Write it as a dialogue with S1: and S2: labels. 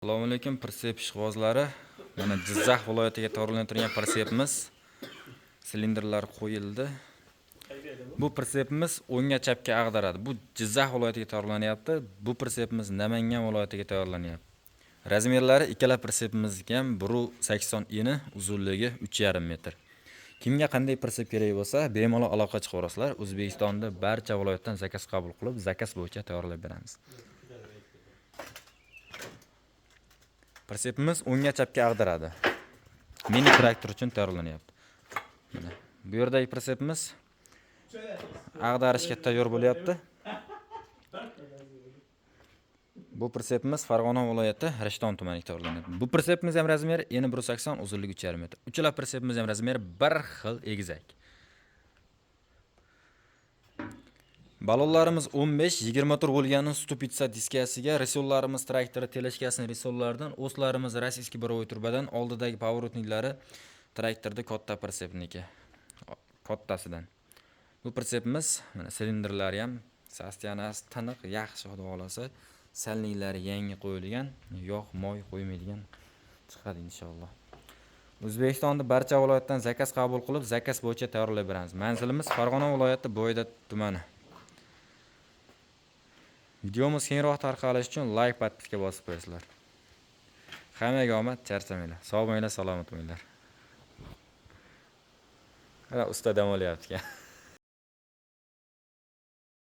S1: Assalomu alaykum, pritsep ishqibozlari. Mana Jizzax viloyatiga tayyorlantirilgan pritsepimiz. Silindrlar qo'yildi. Bu pritsepimiz o'ngga chapga ag'daradi. Bu Jizzax viloyatiga tayyorlanyapti. Bu pritsepimiz Namangan viloyatiga tayyorlanyapti. Razmerlari ikkala pritsepimizga ham 1.80 eni, uzunligi 3.5 metr. Kimga qanday pritsep kerak bo'lsa, bemalol aloqa chiqarasizlar. O'zbekistonda barcha viloyatdan zakaz qabul qilib, zakaz bo'yicha tayyorlab beramiz. Pritsepimiz o'ngga chapga ag'daradi. Mini traktor uchun tayyorlanyapti. Mana bu yerdagi pritsepimiz ag'darishga tayyor bo'lyapti. Bu pritsepimiz Farg'ona viloyati Rishton tumaniga tayyorlanyapti. Bu pritsepimiz ham razmeri eni 1.80, uzunligi 3.5 metr. Uchala pritsepimiz ham razmeri bir xil egizak. Balonlarimiz 15-20 tur bo'lgani stupitsa diskasiga, risollarimiz traktori teleshkasining risollaridan, o'slarimiz rossiyskiy borovой turbadan, oldidagi поворотниклari traktorda katta pritsepniki, kattasidan. Bu pritsepimiz mana silindrlari ham sostiyanasi tiniq, yaxshi xudo xolasa, salniklari yangi qo'yilgan, yog' moy qo'ymaydigan chiqadi inshaalloh. O'zbekistonda barcha viloyatdan zakaz qabul qilib, zakaz bo'yicha tayyorlab beramiz. Manzilimiz Farg'ona viloyati Bo'yda tumani. Videomiz kengroq tarqalishi uchun like, podpiska bosib qo'yasizlar. Hammaga omad, charchamanglar. Sog' bo'linglar, salomat bo'linglar. Usta dam olyapti.